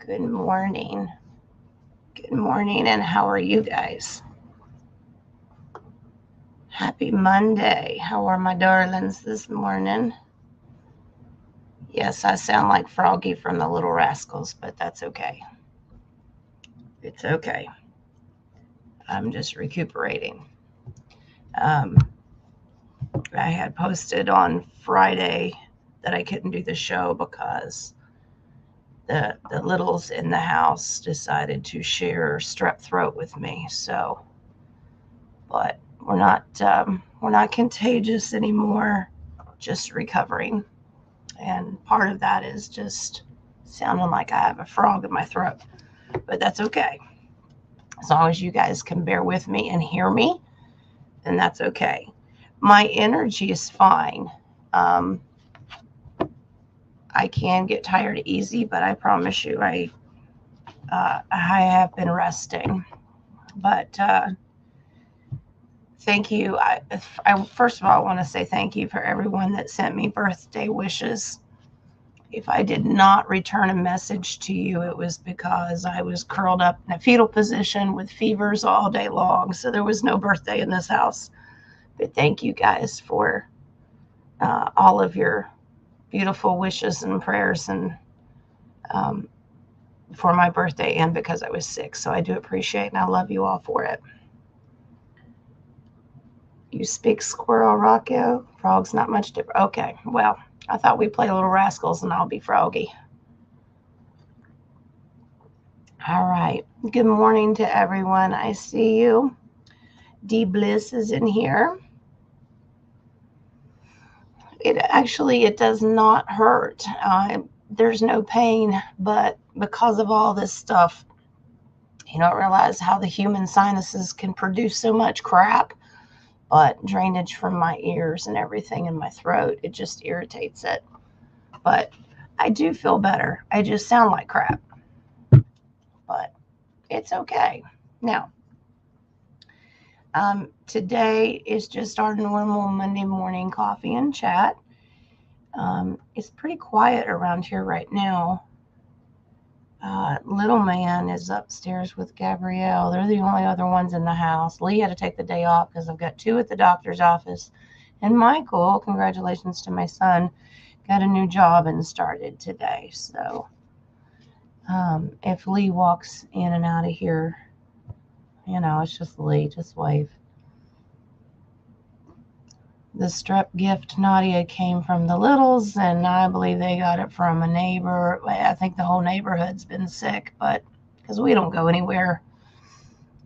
Good morning. Good morning, and how are you guys? Happy Monday. How are my darlings this morning? Yes, I sound like Froggy from the Little Rascals, but that's okay. It's okay. I'm just recuperating. Um, I had posted on Friday that I couldn't do the show because the littles in the house decided to share strep throat with me. So, but we're not contagious anymore. Just recovering, and part of that is just sounding like I have a frog in my throat. But that's okay. As long as you guys can bear with me and hear me, then that's okay. My energy is fine. Um, I can get tired easy, but I promise you, I have been resting. But thank you. I first of all want to say thank you for everyone that sent me birthday wishes. If I did not return a message to you, it was because I was curled up in a fetal position with fevers all day long. So there was no birthday in this house. But thank you guys for all of your beautiful wishes and prayers, and um, for my birthday and because I was sick. So I do appreciate, and I love you all for it. You speak Squirrel, Rocco? Frog's not much different. Okay, well, I thought we'd play Little Rascals and I'll be Froggy. All right. Good morning to everyone. I see you. D Bliss is in here. It does not hurt. There's no pain, but because of all this stuff, you don't realize how the human sinuses can produce so much crap. But drainage from my ears and everything in my throat, it just irritates it. But I do feel better. I just sound like crap. But it's okay. Now, today is just our normal Monday morning coffee and chat. It's pretty quiet around here right now. Little man is upstairs with Gabrielle. They're the only other ones in the house. Lee had to take the day off because I've got 2 at the doctor's office. And Michael, congratulations to my son, got a new job and started today. So if Lee walks in and out of here, it's just Lee. Just wave. The strep gift, Nadia, came from the littles, and I believe they got it from a neighbor. I think the whole neighborhood's been sick, but because we don't go anywhere,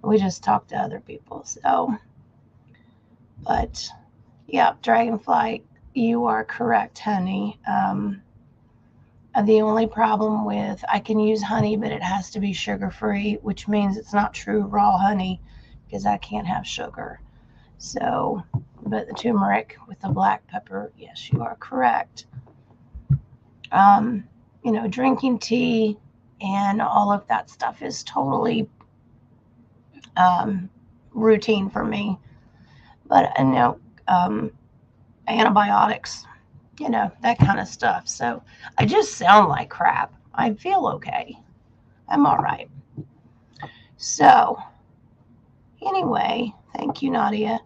we just talk to other people. So, but yeah, Dragonfly, you are correct, honey. The only problem with, I can use honey, but it has to be sugar-free, which means it's not true raw honey because I can't have sugar. So, but the turmeric with the black pepper, yes, you are correct. Drinking tea and all of that stuff is totally routine for me. But antibiotics, that kind of stuff. So I just sound like crap. I feel okay. I'm all right. So anyway, thank you, Nadia.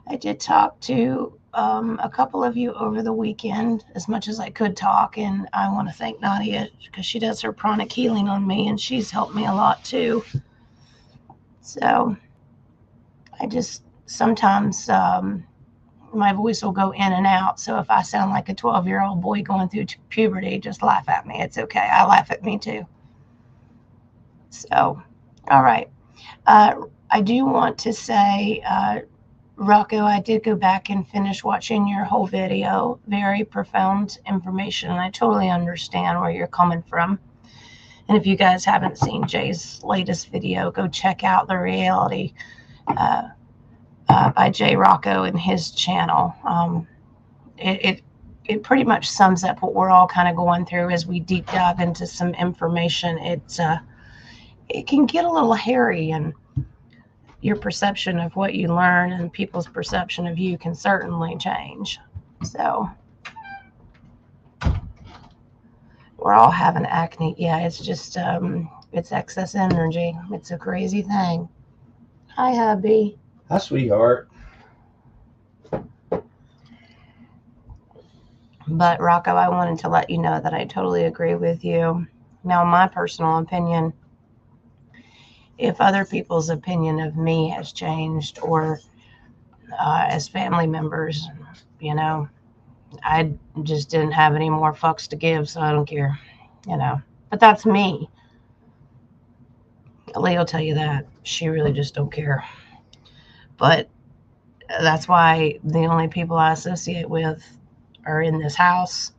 I did talk to a couple of you over the weekend, as much as I could talk, and I want to thank Nadia because she does her pranic healing on me, and she's helped me a lot too. So I just sometimes my voice will go in and out. So if I sound like a 12-year-old boy going through puberty, just laugh at me. It's okay. I laugh at me too. So, all right. I do want to say, Rocco, I did go back and finish watching your whole video. Very profound information, and I totally understand where you're coming from. And if you guys haven't seen Jay's latest video, go check out The Reality by Jay Rocco and his channel. It pretty much sums up what we're all kind of going through as we deep dive into some information. It can get a little hairy, and your perception of what you learn and people's perception of you can certainly change. So, We're all having acne. Yeah, it's just, it's excess energy. It's a crazy thing. Hi, hubby. Hi, sweetheart. But Rocco, I wanted to let you know that I totally agree with you. Now, my personal opinion, if other people's opinion of me has changed, or as family members, you know, I just didn't have any more fucks to give, so I don't care, you know. But that's me. Lee will tell you that. She really just don't care. But that's why the only people I associate with are in this house,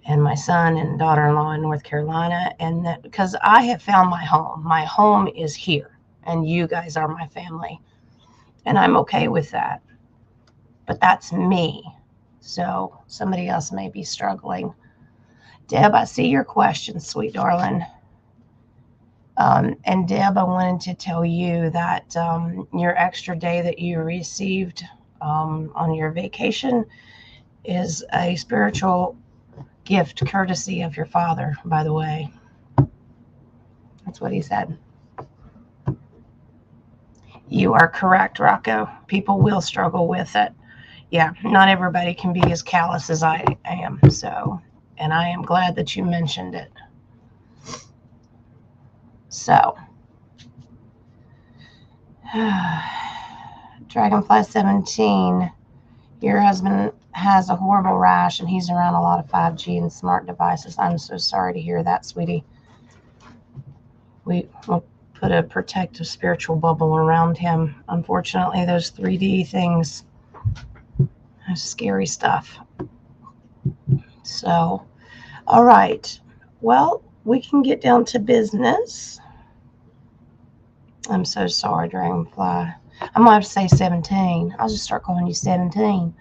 and my son and daughter-in-law in North Carolina. And that because I have found my home. My home is here, and you guys are my family, and I'm okay with that. But that's me. So somebody else may be struggling. Deb, I see your question, sweet darling. And Deb, I wanted to tell you that your extra day that you received on your vacation is a spiritual gift courtesy of your father, by the way. That's what he said. You are correct, Rocco. People will struggle with it. Yeah, not everybody can be as callous as I am. So, and I am glad that you mentioned it. So, Dragonfly 17, your husband has a horrible rash and he's around a lot of 5G and smart devices. I'm so sorry to hear that, sweetie. We will put a protective spiritual bubble around him. Unfortunately, those 3D things, that's scary stuff. So, all right. Well, we can get down to business. I'm so sorry, Dragonfly. I'm going to have to say 17. I'll just start calling you 17.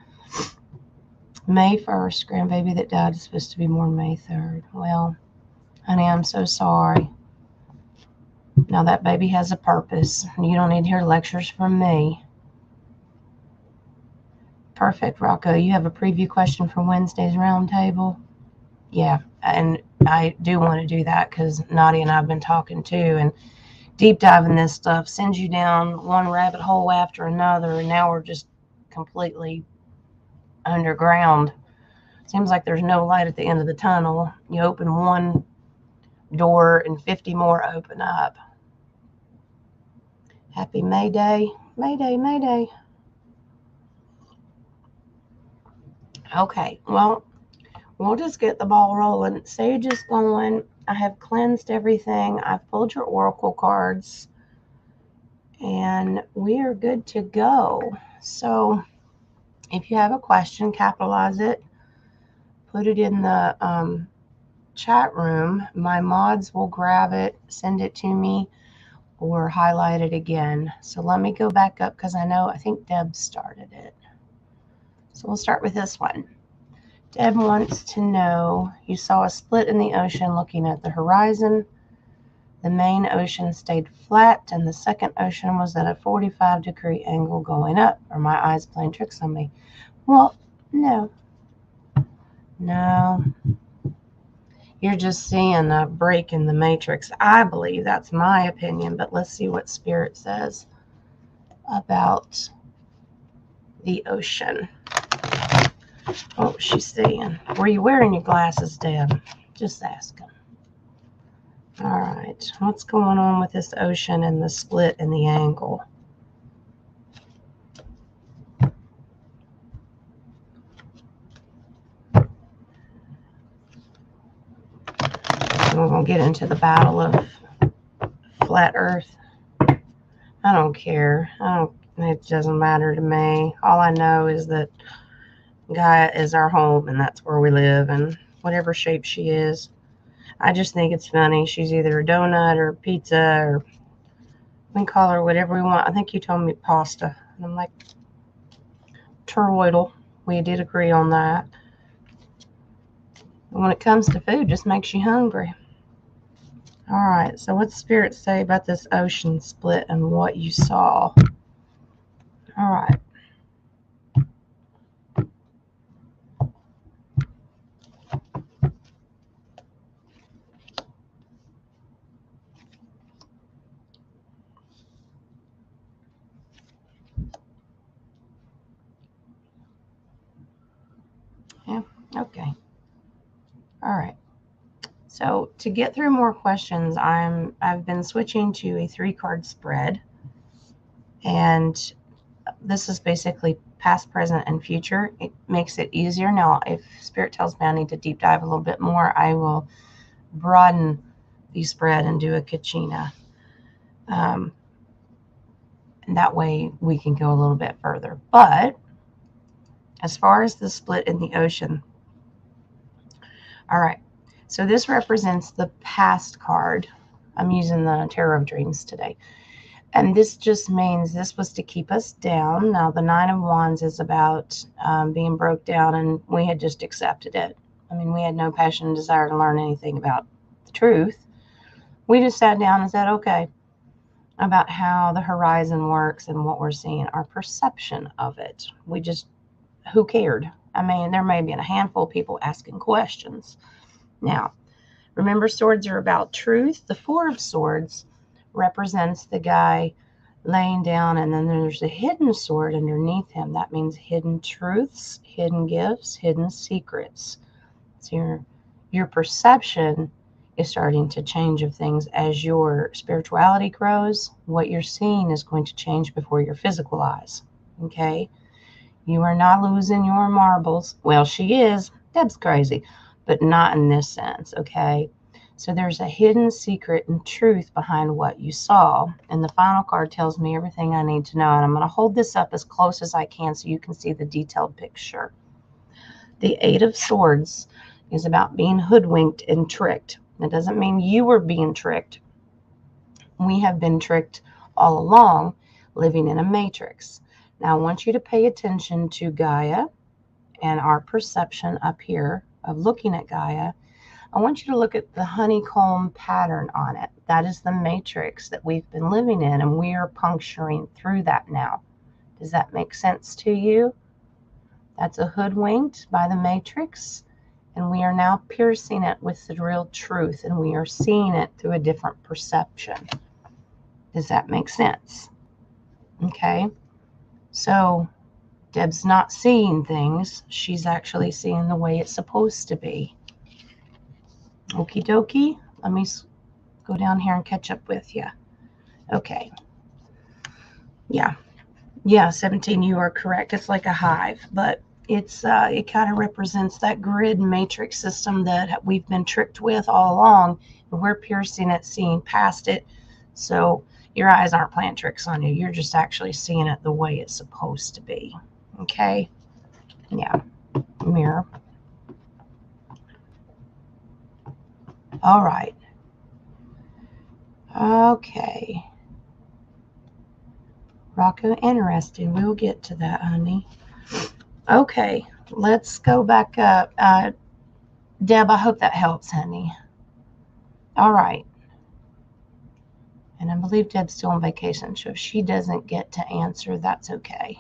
May 1st, grandbaby that died is supposed to be born May 3rd. Well, honey, I'm so sorry. Now that baby has a purpose. You don't need to hear lectures from me. Perfect, Rocco. You have a preview question for Wednesday's roundtable? Yeah, and I do want to do that because Nadia and I have been talking too, and deep diving this stuff sends you down one rabbit hole after another, and now we're just completely underground. Seems like there's no light at the end of the tunnel. You open one door and 50 more open up. Happy May Day. May Day, May Day. Okay, well, we'll just get the ball rolling. Sage is going. I have cleansed everything. I've pulled your oracle cards. And we are good to go. So if you have a question, capitalize it. Put it in the chat room. My mods will grab it, send it to me, or highlight it again. So let me go back up because I think Deb started it. So we'll start with this one. Deb wants to know, you saw a split in the ocean looking at the horizon. The main ocean stayed flat and the second ocean was at a 45-degree angle going up. Are my eyes playing tricks on me? Well, no. No. You're just seeing a break in the matrix. I believe that's my opinion, but let's see what Spirit says about the ocean. Oh, she's saying, were you wearing your glasses, Deb? Just asking. All right, what's going on with this ocean and the split and the angle? We're going to get into the battle of flat earth. I don't care. It doesn't matter to me. All I know is that Gaia is our home and that's where we live, and whatever shape she is. I just think it's funny. She's either a donut or pizza, or we can call her whatever we want. I think you told me pasta. And I'm like, toroidal. We did agree on that. And when it comes to food, just makes you hungry. All right, so what's Spirit say about this ocean split and what you saw? All right. All right. So to get through more questions, I've been switching to a 3-card spread, and this is basically past, present, and future. It makes it easier. Now, if Spirit tells me I need to deep dive a little bit more, I will broaden the spread and do a Kachina. And that way we can go a little bit further. But as far as the split in the ocean, all right, so this represents the past card. I'm using the Tarot of Dreams today. And this just means this was to keep us down. Now, the 9 of Wands is about being broke down, and we had just accepted it. I mean, we had no passion and desire to learn anything about the truth. We just sat down and said, okay, about how the horizon works and what we're seeing, our perception of it. We just, who cared? I mean, there may be a handful of people asking questions. Now, remember, swords are about truth. The 4 of Swords represents the guy laying down, and then there's a hidden sword underneath him. That means hidden truths, hidden gifts, hidden secrets. So your perception is starting to change of things as your spirituality grows. What you're seeing is going to change before your physical eyes. Okay? You are not losing your marbles. Well, she is. Deb's crazy, but not in this sense. Okay? So there's a hidden secret and truth behind what you saw. And the final card tells me everything I need to know. And I'm going to hold this up as close as I can so you can see the detailed picture. The 8 of Swords is about being hoodwinked and tricked. It doesn't mean you were being tricked. We have been tricked all along, living in a matrix. Now, I want you to pay attention to Gaia and our perception up here of looking at Gaia. I want you to look at the honeycomb pattern on it. That is the matrix that we've been living in, and we are puncturing through that now. Does that make sense to you? That's a hoodwinked by the matrix, and we are now piercing it with the real truth, and we are seeing it through a different perception. Does that make sense? Okay. So Deb's not seeing things. She's actually seeing the way it's supposed to be. Okie dokie. Let me go down here and catch up with you. Okay. Yeah. Yeah, 17, you are correct. It's like a hive, but it's it kind of represents that grid matrix system that we've been tricked with all along. And we're piercing it, seeing past it. So your eyes aren't playing tricks on you. You're just actually seeing it the way it's supposed to be. Okay? Yeah. Mirror. All right. Okay. Rocco, interesting. We'll get to that, honey. Okay. Let's go back up. Deb, I hope that helps, honey. All right. And I believe Deb's still on vacation, so if she doesn't get to answer, that's okay.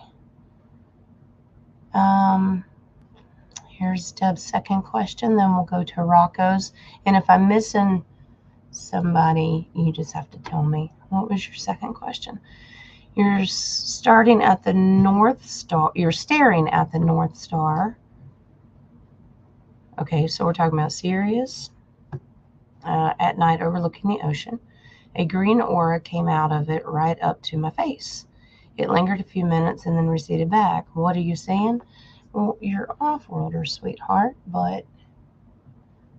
Here's Deb's second question, then we'll go to Rocco's. And if I'm missing somebody, you just have to tell me. What was your second question? You're starting at the North Star. You're staring at the North Star. Okay, so we're talking about Sirius at night overlooking the ocean. A green aura came out of it right up to my face. It lingered a few minutes and then receded back. What are you saying? Well, you're off-worlder, sweetheart, but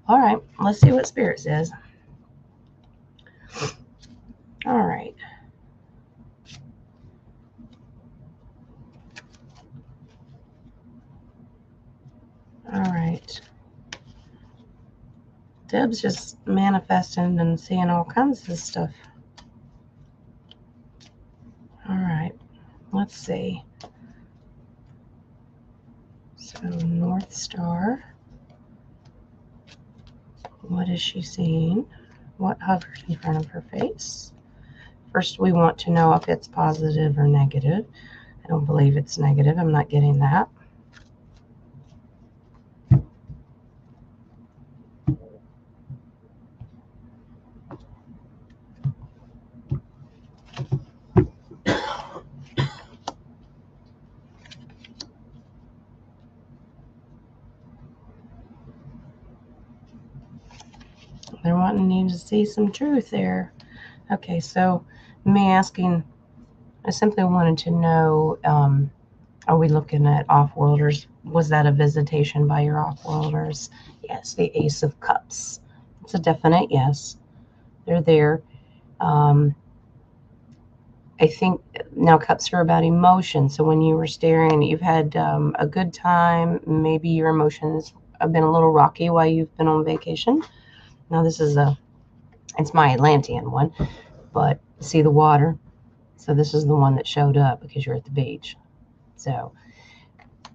all right, let's see what Spirit says. All right. All right. Deb's just manifesting and seeing all kinds of stuff. All right. Let's see. So, North Star. What is she seeing? What hovered in front of her face? First, we want to know if it's positive or negative. I don't believe it's negative. I'm not getting that. They're wanting you to see some truth there. Okay, so me asking, I simply wanted to know, are we looking at off-worlders? Was that a visitation by your off-worlders? Yes, the Ace of Cups. It's a definite yes. They're there. I think now cups are about emotion. So when you were staring, you've had a good time. Maybe your emotions have been a little rocky while you've been on vacation. Now this is it's my Atlantean one, but see the water. So this is the one that showed up because you're at the beach. So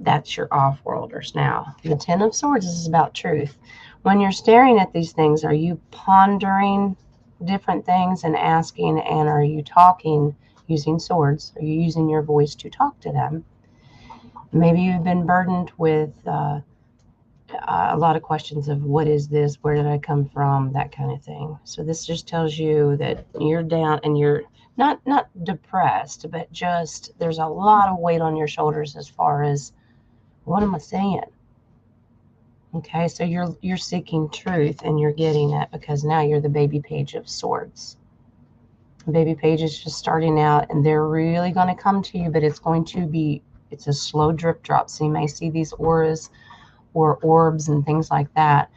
that's your off-worlders. Now the Ten of Swords is about truth. When you're staring at these things, are you pondering different things and asking, and are you talking using swords? Are you using your voice to talk to them? Maybe you've been burdened with a lot of questions of what is this, where did I come from, that kind of thing. So this just tells you that you're down and you're not depressed, but just there's a lot of weight on your shoulders as far as what am I saying? Okay, so you're seeking truth and you're getting it because now you're the baby page of swords. Baby page is just starting out and they're really going to come to you, but it's a slow drip drop. So you may see these auras or orbs and things like that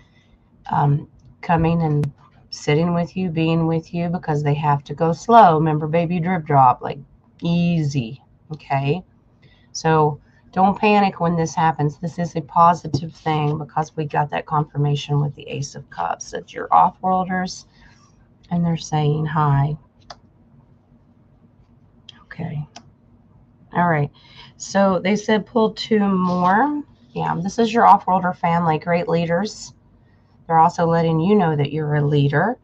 coming and sitting with you, being with you because they have to go slow. Remember, baby drip drop, like easy. Okay, so don't panic when this happens. This is a positive thing because we got that confirmation with the Ace of Cups that you're off-worlders and they're saying hi. Okay. All right. So they said pull 2 more. Yeah, this is your off-worlder family, great leaders. They're also letting you know that you're a leader.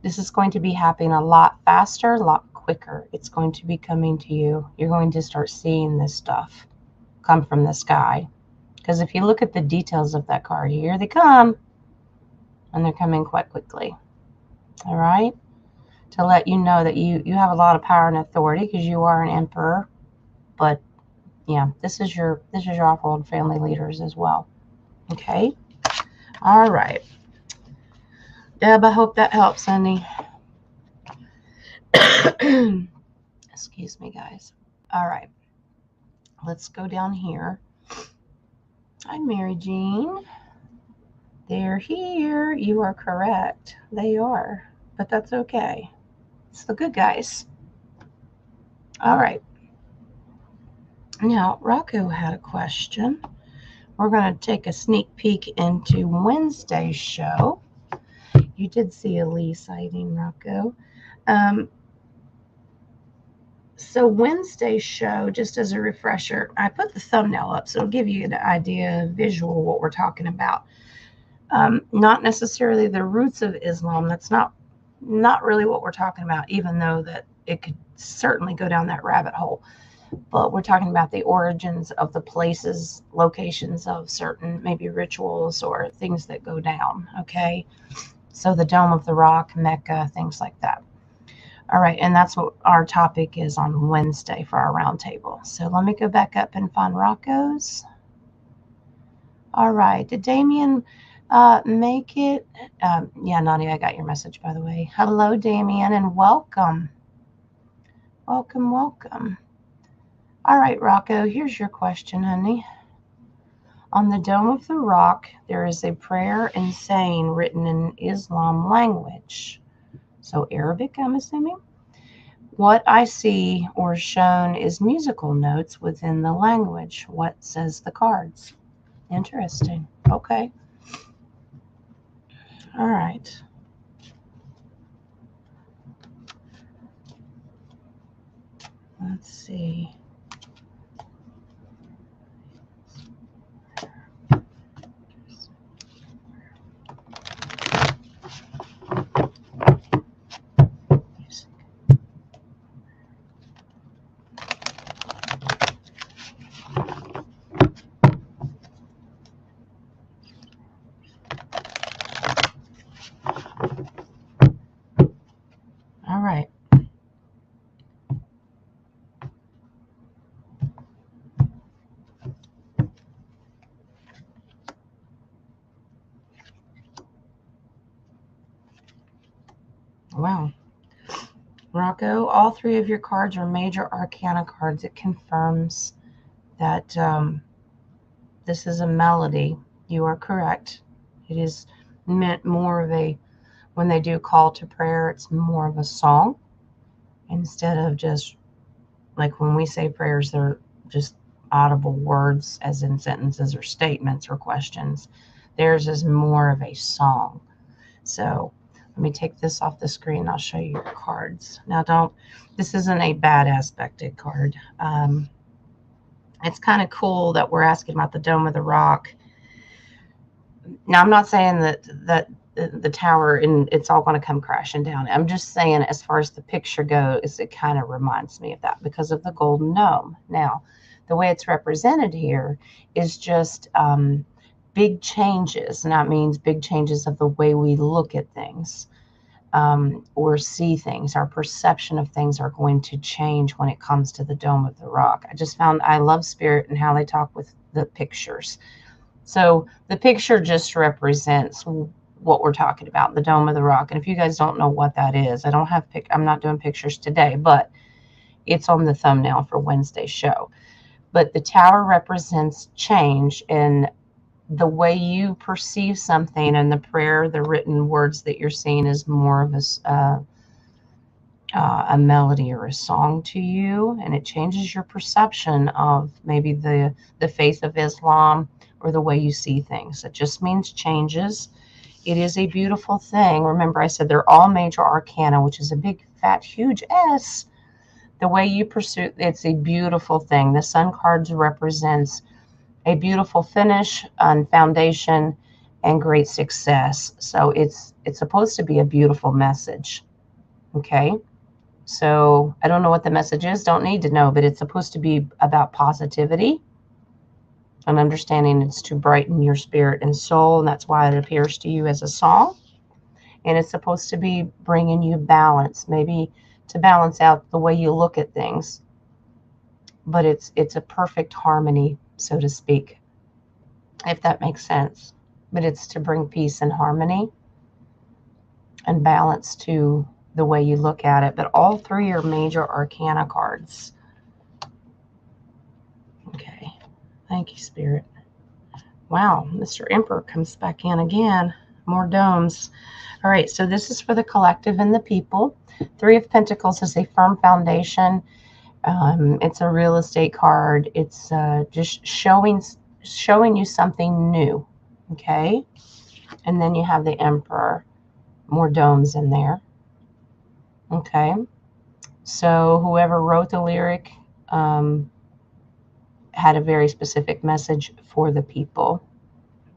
This is going to be happening a lot faster, a lot quicker. It's going to be coming to you. You're going to start seeing this stuff come from the sky. Because if you look at the details of that card, here they come. And they're coming quite quickly. All right? To let you know that you have a lot of power and authority because you are an emperor. But yeah, this is your off-world family leaders as well. Okay? All right. Deb, I hope that helps, honey. Excuse me, guys. All right. Let's go down here. Hi, Mary Jean. They're here. You are correct. They are. But that's okay. It's the good guys. All right. Now, Rocco had a question. We're going to take a sneak peek into Wednesday's show. You did see a Lee sighting, Rocco. So Wednesday's show, just as a refresher, I put the thumbnail up, so it'll give you an idea, visual, what we're talking about. Not necessarily the roots of Islam. That's not really what we're talking about, even though that it could certainly go down that rabbit hole. But we're talking about the origins of the places, locations of certain maybe rituals or things that go down, okay? So the Dome of the Rock, Mecca, things like that. All right, and that's what our topic is on Wednesday for our roundtable. So let me go back up and find Rocco's. All right, did Damien make it? Yeah, Nadia, I got your message, by the way. Hello, Damien, and welcome. Welcome, welcome. All right, Rocco, here's your question, honey. On the Dome of the Rock, there is a prayer and saying written in Islam language. So Arabic, I'm assuming. What I see or shown is musical notes within the language. What says the cards? Interesting. Okay. All right. Let's see. All right. Wow. Rocco, all three of your cards are major arcana cards. It confirms that this is a melody. You are correct. It is meant more of a, when they do call to prayer, it's more of a song instead of just like when we say prayers, they're just audible words as in sentences or statements or questions. Theirs is more of a song. So let me take this off the screen. I'll show you your cards. Now this isn't a bad aspected card. It's kind of cool that we're asking about the Dome of the Rock. Now, I'm not saying that the tower and it's all going to come crashing down. I'm just saying as far as the picture goes, it kind of reminds me of that because of the golden dome. Now, the way it's represented here is just big changes, and that means big changes of the way we look at things or see things. Our perception of things are going to change when it comes to the Dome of the Rock. I just found I love Spirit and how they talk with the pictures. So the picture just represents what we're talking about, the Dome of the Rock. And if you guys don't know what that is, I'm not doing pictures today, but it's on the thumbnail for Wednesday's show. But the tower represents change in the way you perceive something, and the prayer, the written words that you're seeing is more of a melody or a song to you, and it changes your perception of maybe the faith of Islam or the way you see things. It just means changes. It is a beautiful thing. Remember, I said they're all major arcana, which is a big, fat, huge S. The way you pursue, it's a beautiful thing. The Sun cards represents a beautiful finish and foundation and great success. So it's supposed to be a beautiful message. Okay. So I don't know what the message is. Don't need to know, but it's supposed to be about positivity and understanding. It's to brighten your spirit and soul. And that's why it appears to you as a song. And it's supposed to be bringing you balance, maybe to balance out the way you look at things. But it's a perfect harmony, so to speak, if that makes sense. But it's to bring peace and harmony and balance to the way you look at it. But all three are major arcana cards. Okay. Thank you, Spirit. Wow, Mr. Emperor comes back in again. More domes. All right, so this is for the collective and the people. Three of Pentacles is a firm foundation. It's a real estate card. It's just showing you something new. Okay. And then you have the Emperor. More domes in there. Okay. So whoever wrote the lyric had a very specific message for the people.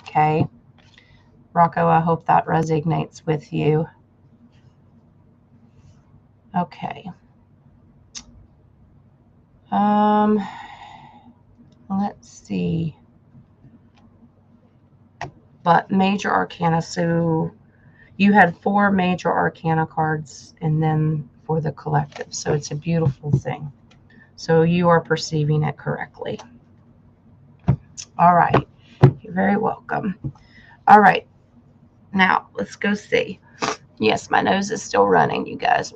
Okay. Rocco, I hope that resonates with you. Okay. Let's see. But major arcana, so you had 4 major arcana cards and then for the collective. So it's a beautiful thing. So you are perceiving it correctly. All right. You're very welcome. All right. Now let's go see. Yes, my nose is still running, you guys.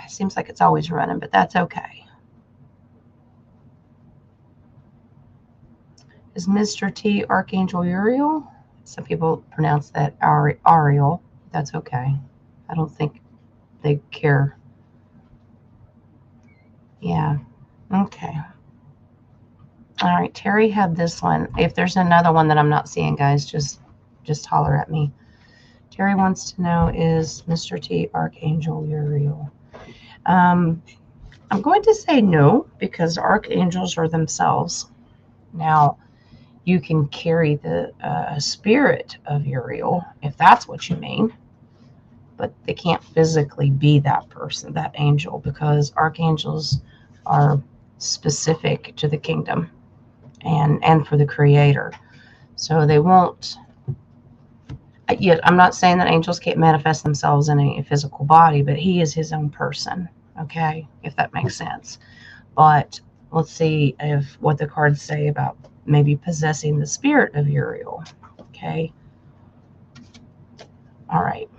Seems like it's always running, but that's okay. Is Mr. T Archangel Uriel? Some people pronounce that Ariel. That's okay. I don't think they care. Yeah. Okay. All right. Terry had this one. If there's another one that I'm not seeing, guys, just holler at me. Terry wants to know, is Mr. T Archangel Uriel? I'm going to say no, because archangels are themselves. Now, you can carry the spirit of Uriel, if that's what you mean, but they can't physically be that person, that angel, because archangels are specific to the kingdom and for the creator. So they won't. Yet I'm not saying that angels can't manifest themselves in a physical body, but he is his own person. Okay, if that makes sense. But let's see if what the cards say about maybe possessing the spirit of Uriel. Okay. All right.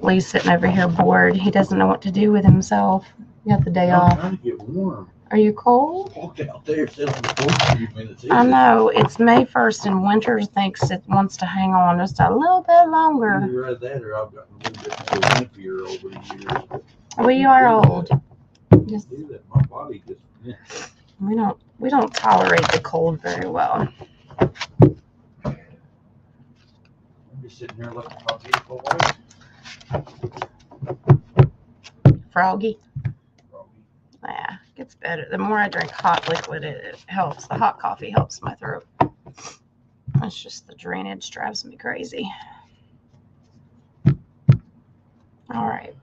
Lee's sitting over here bored. He doesn't know what to do with himself. You got the day I'm off. trying to get warm. Are you cold? Walked out there, sat on the porch a few minutes. I know. It's May 1st and winter thinks it wants to hang on just a little bit longer. Either that or I've gotten a little bit more wimpier over the years. Well, you are old. Just, Do that. My body just, yeah. we don't tolerate the cold very well. I'm just sitting here letting my beautiful wife. Froggy. Yeah, it gets better. The more I drink hot liquid, it helps. The hot coffee helps my throat. It's just the drainage drives me crazy. All right.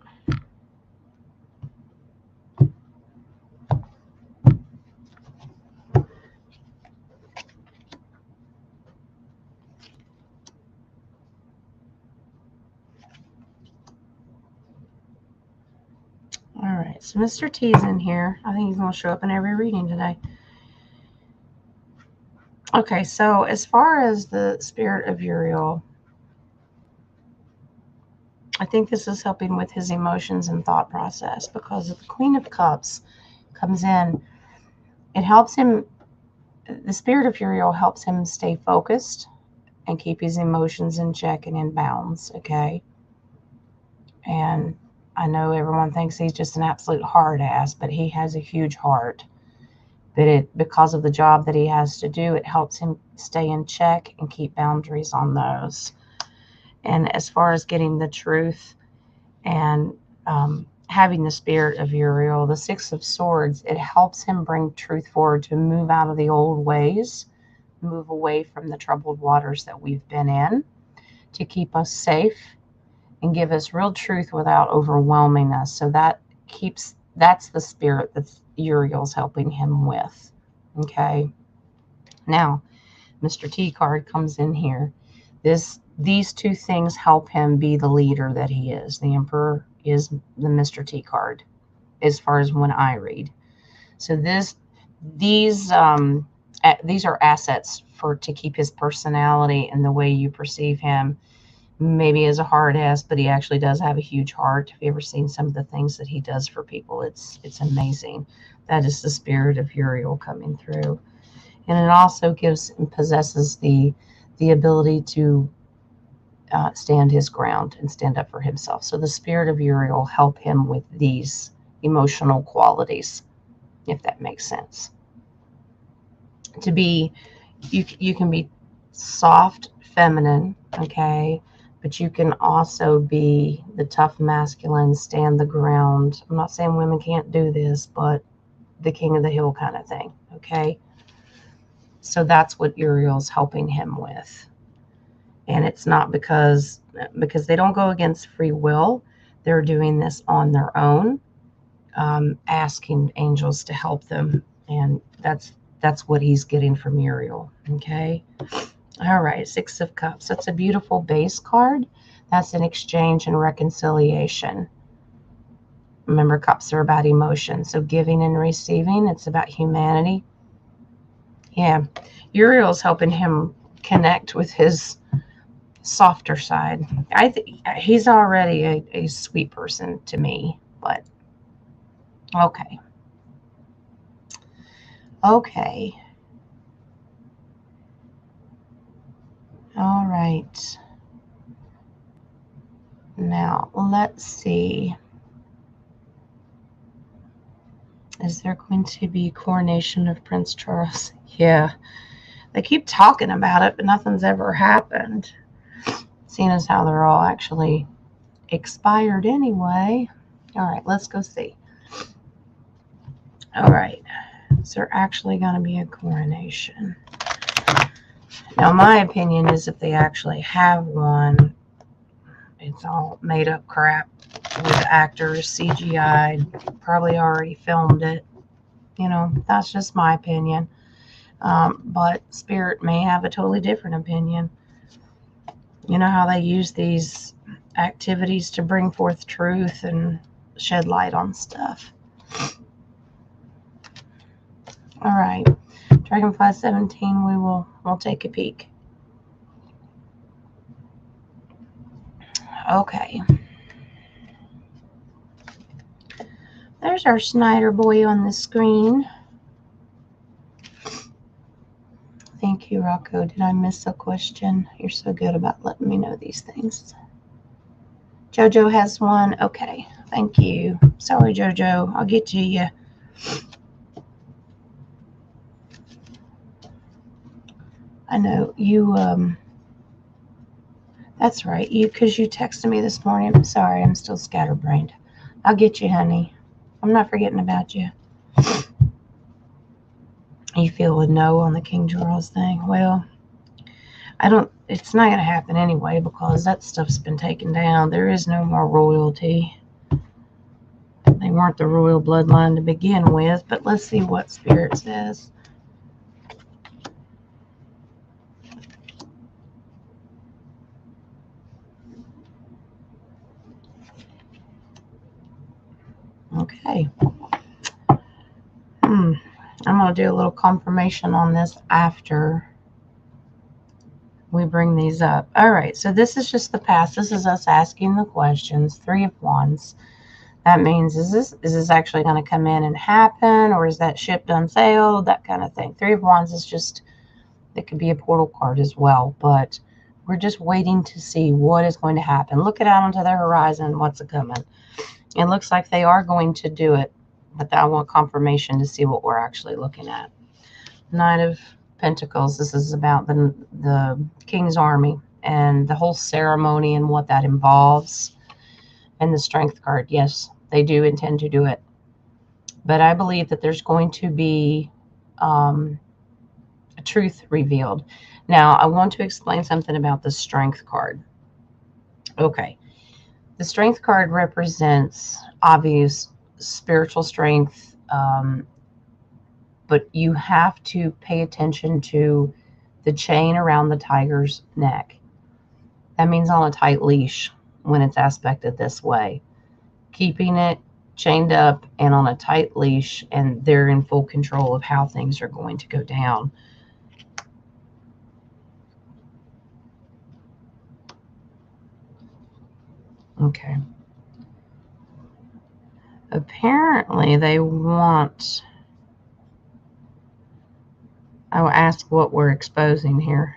All right, so Mr. T's in here. I think he's going to show up in every reading today. Okay, so as far as the spirit of Uriel, I think this is helping with his emotions and thought process, because if the Queen of Cups comes in, it helps him, the spirit of Uriel helps him stay focused and keep his emotions in check and in bounds, okay? And I know everyone thinks he's just an absolute hard ass, but he has a huge heart. But because of the job that he has to do, it helps him stay in check and keep boundaries on those. And as far as getting the truth and having the spirit of Uriel, the Six of Swords, it helps him bring truth forward, to move out of the old ways, move away from the troubled waters that we've been in, to keep us safe and give us real truth without overwhelming us. So that's the spirit that Uriel's helping him with. Okay. Now, Mr. T card comes in here. These two things help him be the leader that he is. The Emperor is the Mr. T card, as far as when I read. So these are assets to keep his personality and the way you perceive him. Maybe as a hard ass, but he actually does have a huge heart. Have you ever seen some of the things that he does for people? It's amazing. That is the spirit of Uriel coming through. And it also gives and possesses the ability to stand his ground and stand up for himself. So the spirit of Uriel help him with these emotional qualities, if that makes sense. To be, you can be soft, feminine, okay? But you can also be the tough masculine, stand the ground. I'm not saying women can't do this, but the king of the hill kind of thing, okay? So that's what Uriel's helping him with. And it's not because they don't go against free will. They're doing this on their own, asking angels to help them. And that's what he's getting from Uriel, okay? All right, Six of Cups. That's a beautiful base card. That's an exchange and reconciliation. Remember, cups are about emotion. So giving and receiving, it's about humanity. Yeah, Uriel's helping him connect with his softer side. I think he's already a sweet person to me, but okay. Okay. All right. Now, let's see. Is there going to be coronation of Prince Charles? Yeah. They keep talking about it, but nothing's ever happened. Seeing as how they're all actually expired anyway. All right, let's go see. All right. Is there actually going to be a coronation? Now, my opinion is if they actually have one, it's all made up crap with actors, CGI, probably already filmed it. You know, that's just my opinion. But Spirit may have a totally different opinion. You know how they use these activities to bring forth truth and shed light on stuff. All right, Dragonfly 17, we'll take a peek. Okay. There's our Snyder boy on the screen. Thank you, Rocco. Did I miss a question? You're so good about letting me know these things. Jojo has one. Okay. Thank you. Sorry, Jojo. I'll get to you. I know you, that's right. Because you texted me this morning. I'm sorry. I'm still scatterbrained. I'll get you, honey. I'm not forgetting about you. You feel a no on the King Charles thing? Well, it's not going to happen anyway because that stuff's been taken down. There is no more royalty. They weren't the royal bloodline to begin with, but let's see what Spirit says. Okay. I'm going to do a little confirmation on this after we bring these up. All right, so this is just the past. This is us asking the questions. 3 of Wands. That means, is this actually going to come in and happen, or is that ship done sailed? That kind of thing. 3 of Wands is just, it could be a portal card as well, but we're just waiting to see what is going to happen. Look it out onto the horizon, what's coming. It looks like they are going to do it, but I want confirmation to see what we're actually looking at. Knight of Pentacles. This is about the King's Army and the whole ceremony and what that involves. And the Strength card. Yes, they do intend to do it. But I believe that there's going to be a truth revealed. Now, I want to explain something about the Strength card. Okay. The Strength card represents obvious spiritual strength, but you have to pay attention to the chain around the tiger's neck. That means on a tight leash when it's aspected this way. Keeping it chained up and on a tight leash, and they're in full control of how things are going to go down. Okay. Apparently they want... I will ask what we're exposing here.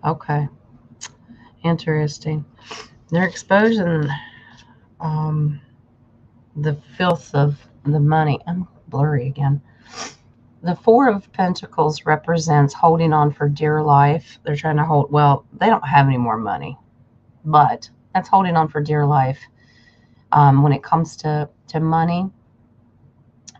Okay. Interesting. They're exposing the filth of the money. I'm blurry again. The 4 of Pentacles represents holding on for dear life. They're trying to hold, well, they don't have any more money, but that's holding on for dear life when it comes to money.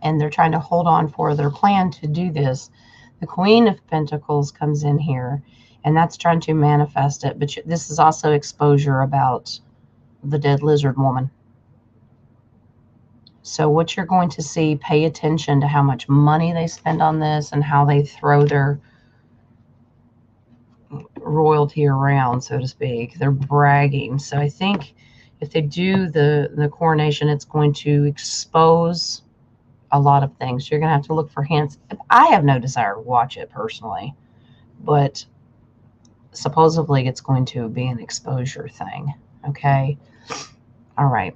And they're trying to hold on for their plan to do this. The Queen of Pentacles comes in here, and that's trying to manifest it. But this is also exposure about the dead lizard woman. So what you're going to see, pay attention to how much money they spend on this and how they throw their royalty around, so to speak. They're bragging. So I think if they do the coronation, it's going to expose a lot of things. You're going to have to look for hints. I have no desire to watch it personally, but supposedly it's going to be an exposure thing. Okay. All right.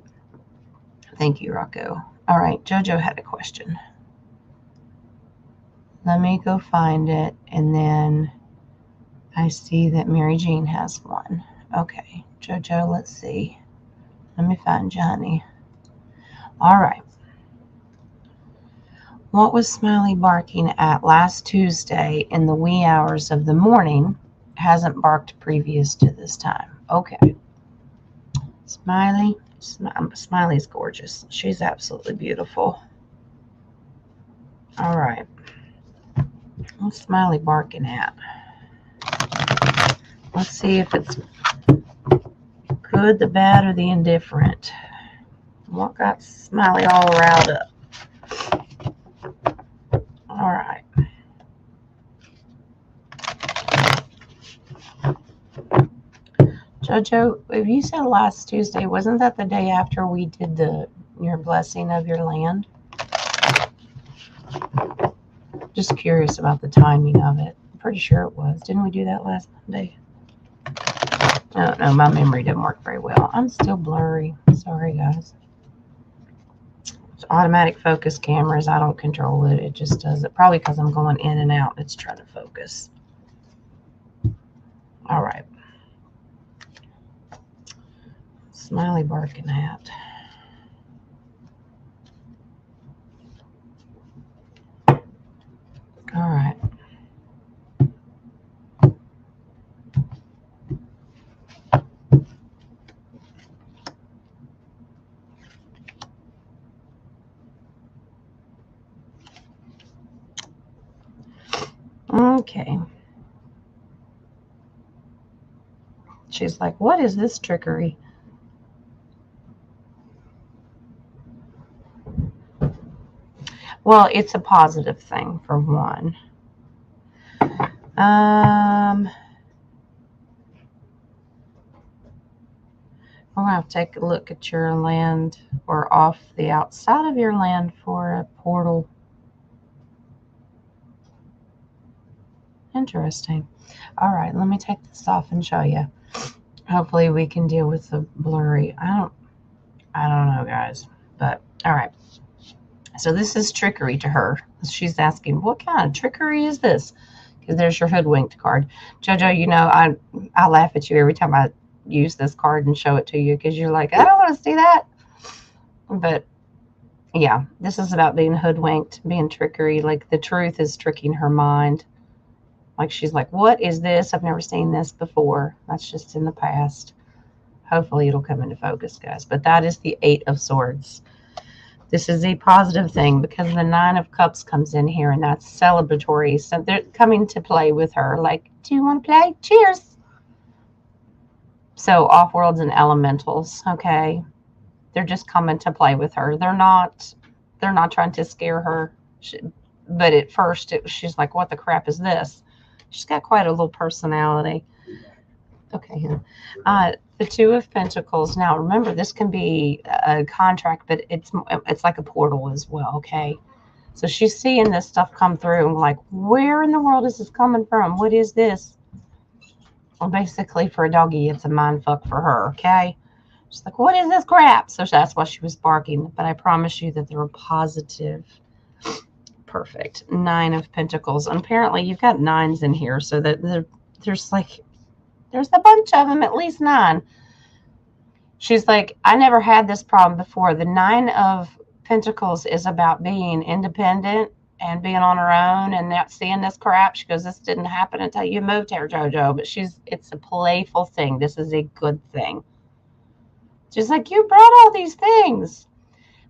Thank you, Rocco. All right. Jojo had a question. Let me go find it. And then I see that Mary Jean has one. Okay. Jojo, let's see. Let me find Johnny. All right. What was Smiley barking at last Tuesday in the wee hours of the morning? Hasn't barked previous to this time. Okay. Smiley. Smiley's gorgeous. She's absolutely beautiful. All right. What's Smiley barking at? Let's see if it's good, the bad, or the indifferent. What got Smiley all riled up? All right. Jojo, if you said last Tuesday, wasn't that the day after we did your blessing of your land? Just curious about the timing of it. I'm pretty sure it was. Didn't we do that last Monday? I don't know. My memory didn't work very well. I'm still blurry. Sorry, guys. It's automatic focus cameras. I don't control it. It just does it. Probably because I'm going in and out. It's trying to focus. All right. Smiley barking at. All right. Okay. She's like, what is this trickery? Well, it's a positive thing, for one. I'm going to have to take a look at your land or off the outside of your land for a portal. Interesting. All right, let me take this off and show you. Hopefully we can deal with the blurry. I don't know, guys. But all right. So this is trickery to her. She's asking, what kind of trickery is this? Because there's your hoodwinked card. JoJo, you know, I laugh at you every time I use this card and show it to you because you're like, I don't want to see that. But yeah, this is about being hoodwinked, being trickery. Like the truth is tricking her mind. Like she's like, what is this? I've never seen this before. That's just in the past. Hopefully it'll come into focus, guys. But that is the 8 of Swords. This is a positive thing because the 9 of Cups comes in here, and that's celebratory. So they're coming to play with her. Like, do you want to play? Cheers. So off-worlds and elementals, okay? They're just coming to play with her. They're not trying to scare her. But at first, she's like, what the crap is this? She's got quite a little personality. Okay. The 2 of Pentacles. Now, remember, this can be a contract, but it's like a portal as well, okay? So she's seeing this stuff come through and like, where in the world is this coming from? What is this? Well, basically, for a doggy, it's a mind fuck for her, okay? She's like, what is this crap? So that's why she was barking. But I promise you that they're positive. Perfect. 9 of Pentacles. And apparently, you've got 9s in here, so that there's a bunch of them, at least 9. She's like, I never had this problem before. The 9 of Pentacles is about being independent and being on her own and not seeing this crap. She goes, this didn't happen until you moved here, JoJo. But it's a playful thing. This is a good thing. She's like, you brought all these things.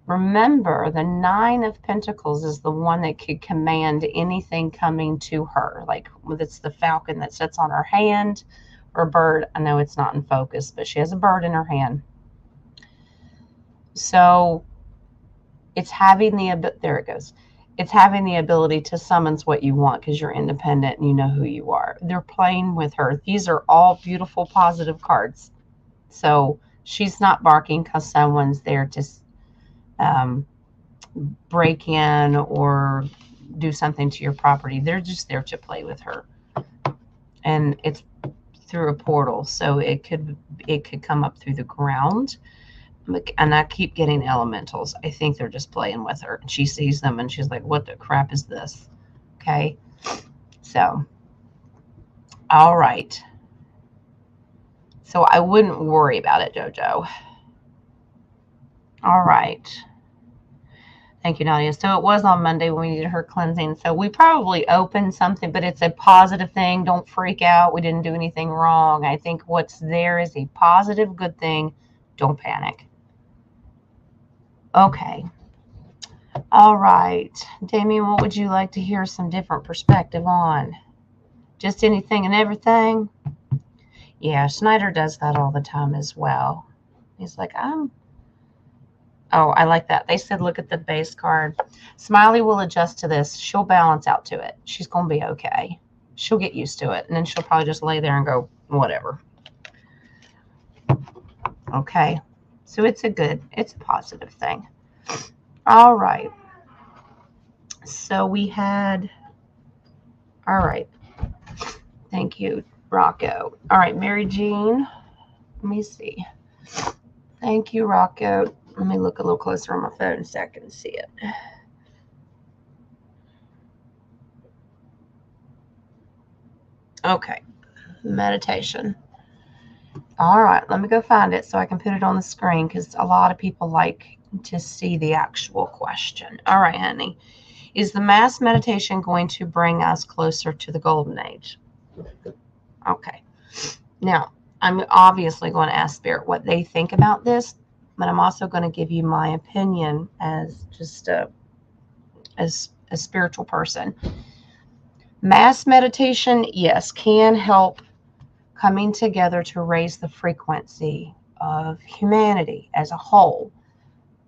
Remember, the 9 of Pentacles is the one that could command anything coming to her. Like, it's the falcon that sits on her hand. Or bird. I know it's not in focus, but she has a bird in her hand. So it's having there it goes. It's having the ability to summons what you want because you're independent and you know who you are. They're playing with her. These are all beautiful, positive cards. So she's not barking because someone's there to break in or do something to your property. They're just there to play with her. And it's through a portal, so it could come up through the ground. And I keep getting elementals. I think they're just playing with her. She sees them and she's like, what the crap is this? Okay. So, all right. So I wouldn't worry about it, JoJo. All right. Thank you, Nadia. So it was on Monday when we needed her cleansing. So we probably opened something, but it's a positive thing. Don't freak out. We didn't do anything wrong. I think what's there is a positive, good thing. Don't panic. Okay. All right. Damien, what would you like to hear some different perspective on? Just anything and everything? Yeah, Schneider does that all the time as well. He's like, Oh, I like that. They said, look at the base card. Smiley will adjust to this. She'll balance out to it. She's going to be okay. She'll get used to it. And then she'll probably just lay there and go, whatever. Okay. So it's a positive thing. All right. So we had, all right. Thank you, Rocco. All right, Mary Jean. Let me see. Thank you, Rocco. Let me look a little closer on my phone so I can see it. Okay, meditation. All right, let me go find it so I can put it on the screen because a lot of people like to see the actual question. All right, honey. Is the mass meditation going to bring us closer to the golden age? Okay. Now, I'm obviously going to ask Spirit what they think about this, but I'm also going to give you my opinion as just as a spiritual person. Mass meditation, yes, can help coming together to raise the frequency of humanity as a whole.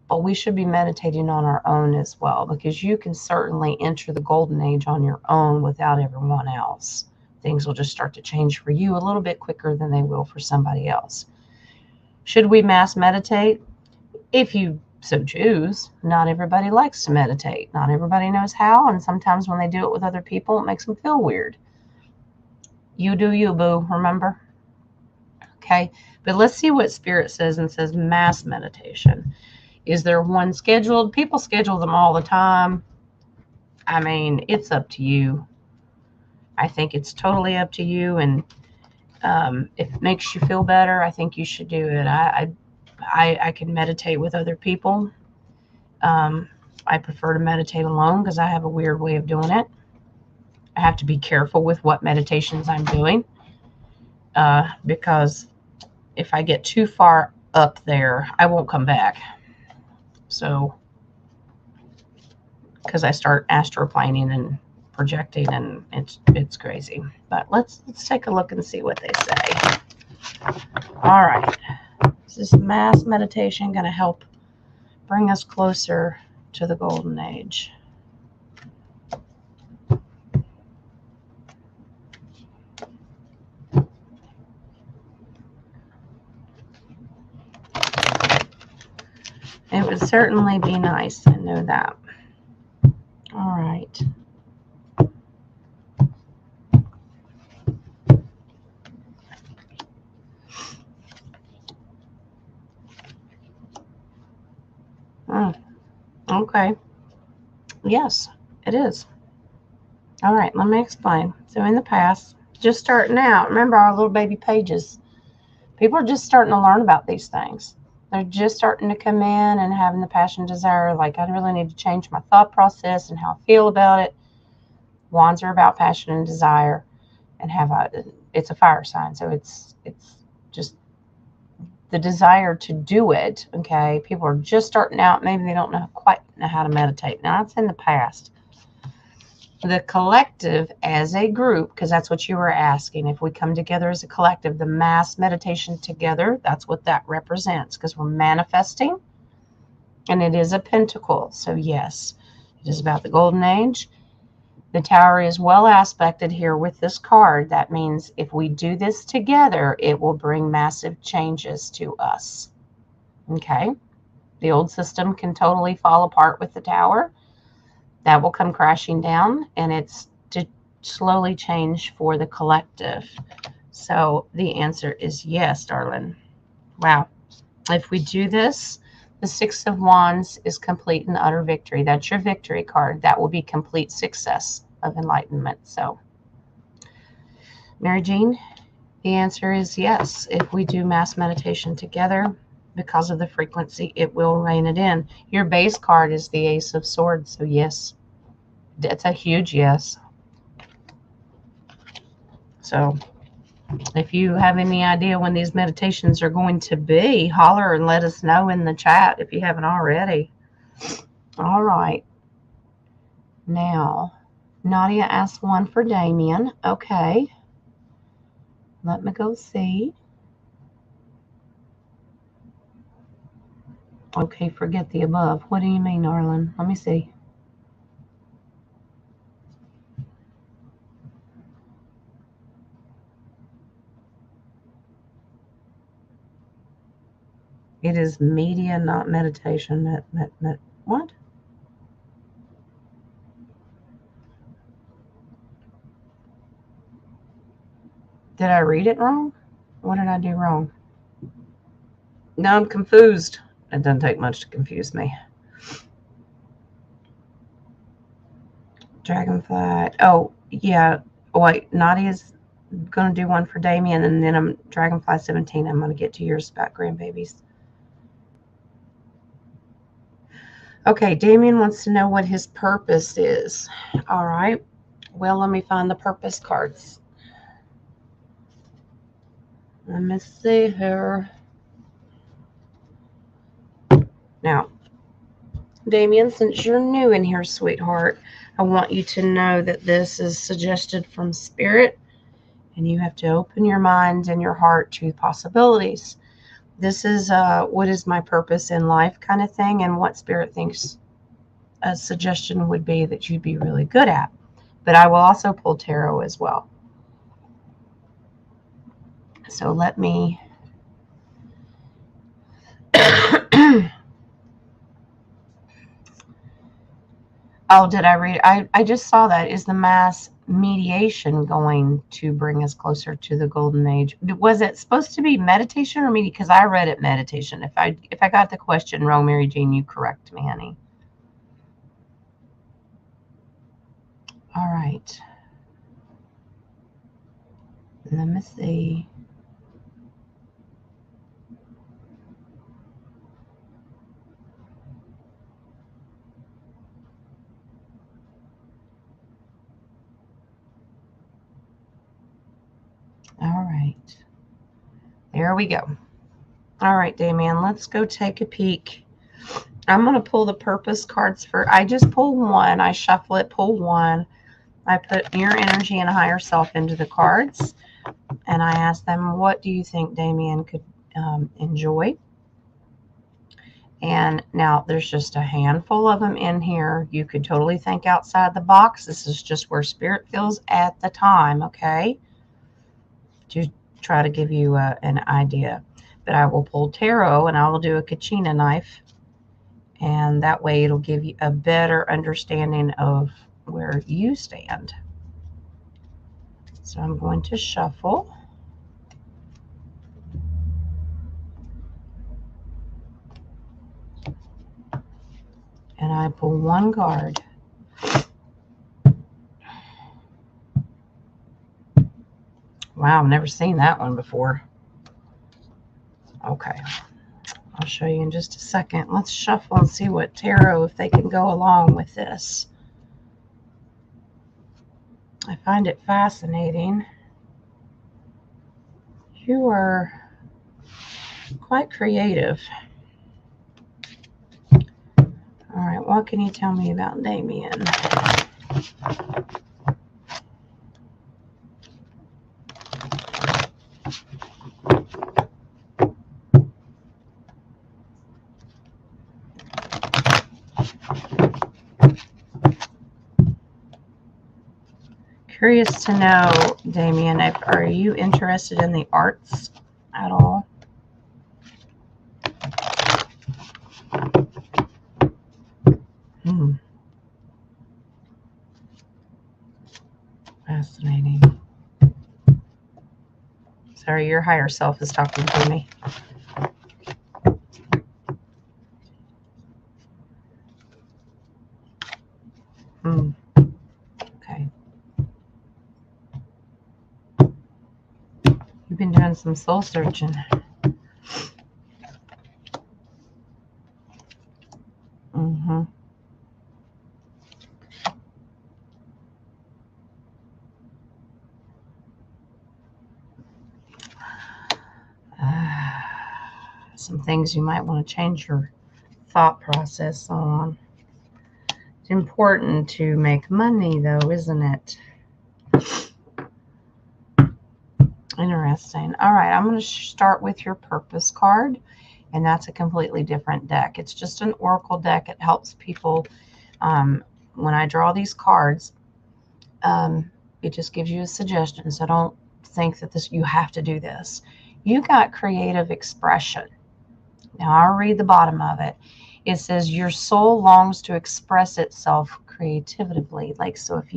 But we should be meditating on our own as well, because you can certainly enter the golden age on your own without everyone else. Things will just start to change for you a little bit quicker than they will for somebody else. Should we mass meditate? If you so choose. Not everybody likes to meditate. Not everybody knows how, and sometimes when they do it with other people, it makes them feel weird. You do you, boo, remember? Okay, but let's see what Spirit says, and says mass meditation. Is there one scheduled? People schedule them all the time. I mean, it's up to you. I think it's totally up to you, and if it makes you feel better, I think you should do it. I can meditate with other people. I prefer to meditate alone because I have a weird way of doing it. I have to be careful with what meditations I'm doing because if I get too far up there, I won't come back. So, because I start astroplaning and projecting, and it's crazy. But let's take a look and see what they say. All right, is this mass meditation going to help bring us closer to the golden age? It would certainly be nice to know that. All right. Okay. Yes, it is. All right, let me explain. So in the past, just starting out, remember our little baby pages, people are just starting to learn about these things. They're just starting to come in and having the passion, desire, like I really need to change my thought process and how I feel about it. Wands are about passion and desire, and it's a fire sign, so it's just the desire to do it. Okay, people are just starting out. Maybe they don't quite know how to meditate. Now that's in the past. The collective as a group, because that's what you were asking, if we come together as a collective, the mass meditation together, that's what that represents, because we're manifesting, and it is a pentacle. So yes, it is about the golden age. The tower is well aspected here with this card. That means if we do this together, it will bring massive changes to us. Okay, the old system can totally fall apart with the tower. That will come crashing down, and it's to slowly change for the collective. So the answer is yes, darling. Wow. If we do this, the Six of Wands is complete and utter victory. That's your victory card. That will be complete success of enlightenment. So, Mary Jean, the answer is yes. If we do mass meditation together, because of the frequency, it will rein it in. Your base card is the Ace of Swords. So yes, it's a huge yes. So if you have any idea when these meditations are going to be, holler and let us know in the chat if you haven't already. All right. Now, Nadia asked one for Damien. Okay. Let me go see. Okay, forget the above. What do you mean, Arlen? Let me see. It is media, not meditation. What? Did I read it wrong? What did I do wrong? Now I'm confused. It doesn't take much to confuse me. Dragonfly. Oh, yeah. Wait, Nadia's going to do one for Damien, and then I'm Dragonfly 17. I'm going to get to yours about grandbabies. Okay, Damien wants to know what his purpose is. All right. Well, let me find the purpose cards. Let me see here. Now, Damien, since you're new in here, sweetheart, I want you to know that this is suggested from Spirit, and you have to open your mind and your heart to possibilities. This is what is my purpose in life kind of thing, and what Spirit thinks a suggestion would be that you'd be really good at. But I will also pull tarot as well. So let me Oh, did I read? I just saw that. Is the mass mediation going to bring us closer to the golden age? Was it supposed to be meditation or meditation? Because I read it meditation. If I got the question wrong, Mary Jean, you correct me, honey. All right. Let me see. All right. There we go. All right, Damien, let's go take a peek. I'm going to pull the purpose cards for. I just pull one. I shuffle it, pull one. I put your energy and higher self into the cards, and I ask them, what do you think Damien could enjoy? And now there's just a handful of them in here. You could totally think outside the box. This is just where Spirit feels at the time, okay? To try to give you an idea. But I will pull tarot, and I will do a Kachina knife. And that way it'll give you a better understanding of where you stand. So I'm going to shuffle. And I pull one card. Wow, I've never seen that one before. Okay, I'll show you in just a second. Let's shuffle and see what tarot, if they can go along with this. I find it fascinating. You are quite creative. All right, what can you tell me about Damien? Curious to know, Damien, are you interested in the arts at all? Fascinating. Sorry, your higher self is talking to me. Okay. You've been doing some soul searching. Some things you might want to change your thought process on. It's important to make money, though, isn't it? Interesting. All right, I'm going to start with your purpose card, and that's a completely different deck. It's just an oracle deck. It helps people. When I draw these cards, it just gives you a suggestion. So don't think that you have to do this. You got creative expression. Now I'll read the bottom of it. It says your soul longs to express itself creatively. Like, so if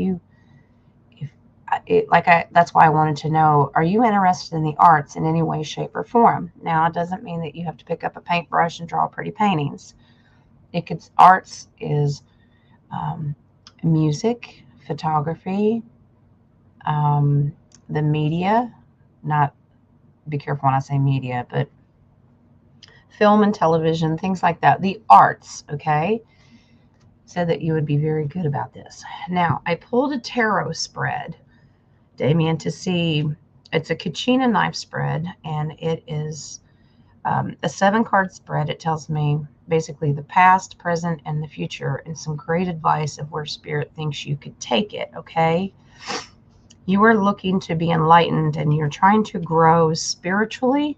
that's why I wanted to know, are you interested in the arts in any way, shape, or form? Now, it doesn't mean that you have to pick up a paintbrush and draw pretty paintings. Arts is music, photography, um, the media, not, be careful when I say media, but film and television, things like that. The arts, okay? Said that you would be very good about this. Now, I pulled a tarot spread, Damien, to see. It's a Kachina knife spread, and it is a 7-card spread. It tells me basically the past, present, and the future, and some great advice of where Spirit thinks you could take it, okay? You are looking to be enlightened, and you're trying to grow spiritually,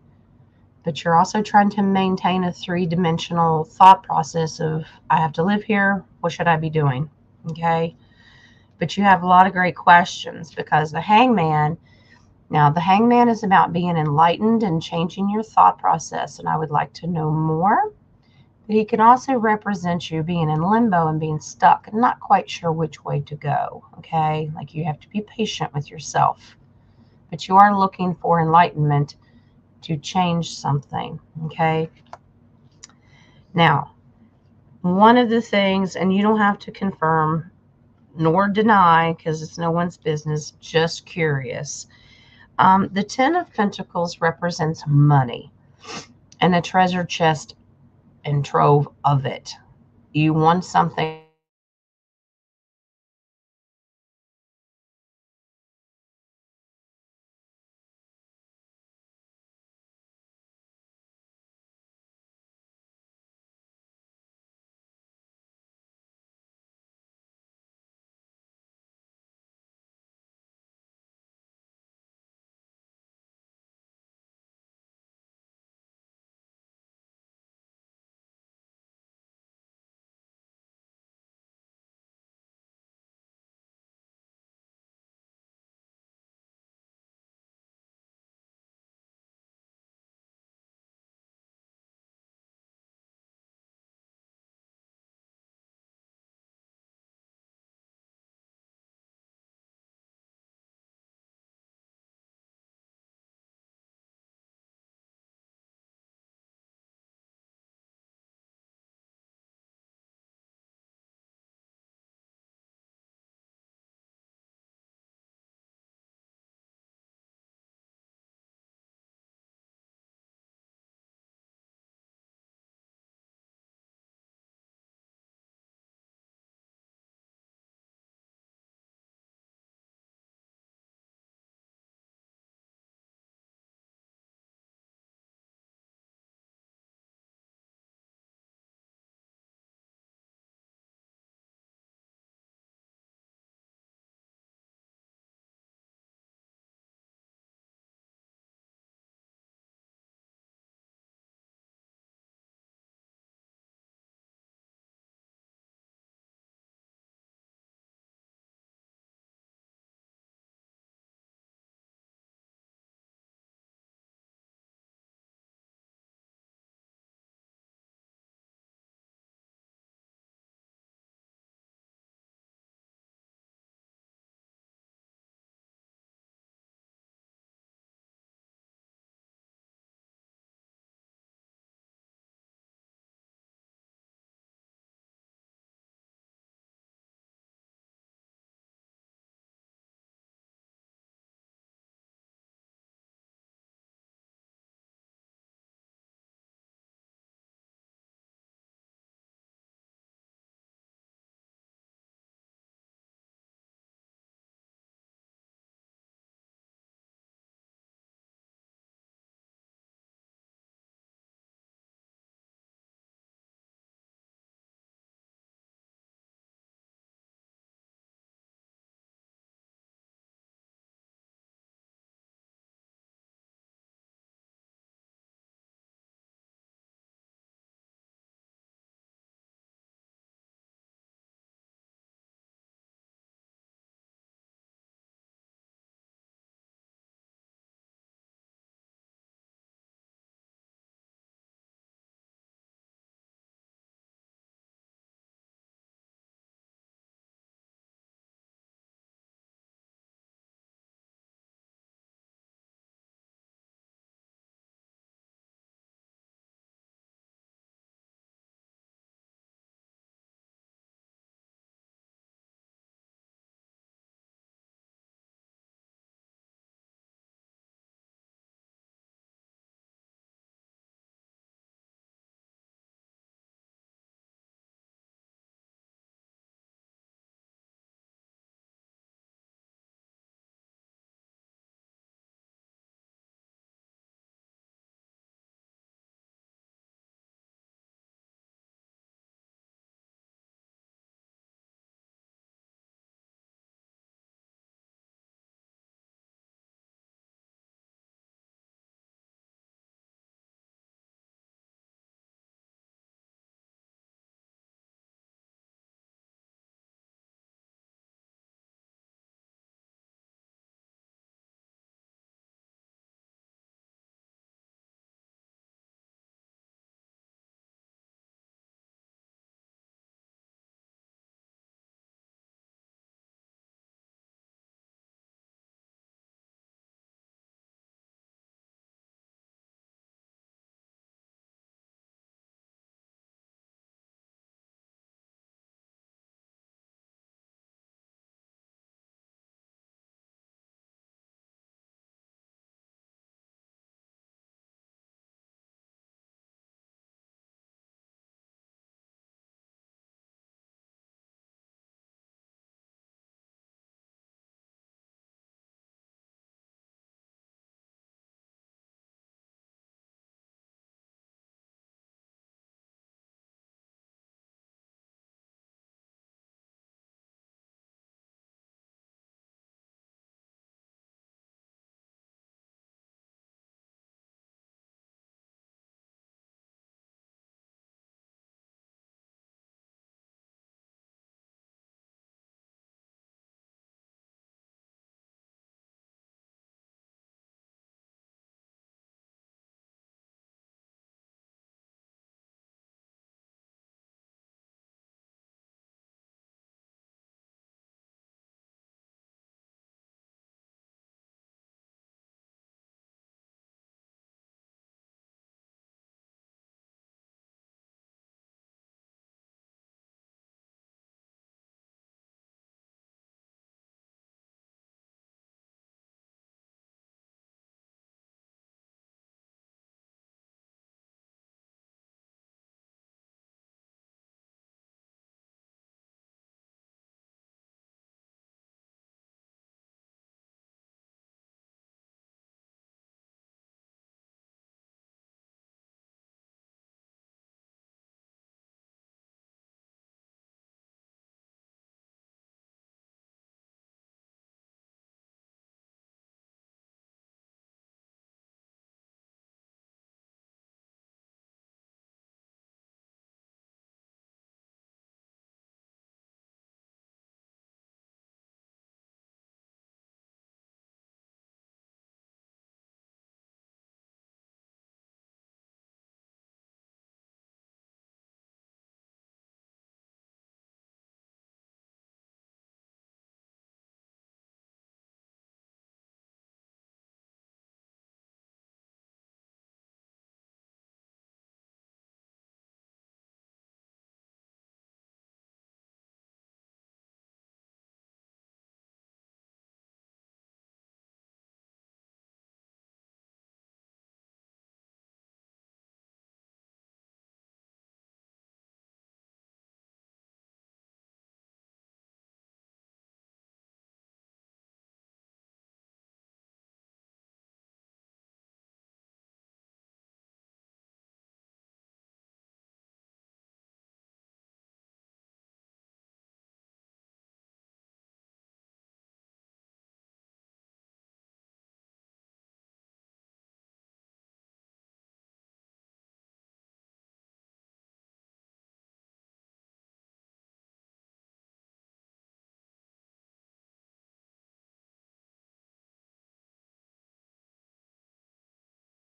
but you're also trying to maintain a 3-dimensional thought process of, I have to live here, what should I be doing? Okay? But you have a lot of great questions, because the Hangman is about being enlightened and changing your thought process, and I would like to know more. But he can also represent you being in limbo and being stuck and not quite sure which way to go, okay? Like, you have to be patient with yourself. But you are looking for enlightenment to change something, okay? Now, one of the things, and you don't have to confirm nor deny because it's no one's business, just curious. The 10 of Pentacles represents money and a treasure chest and trove of it. You want something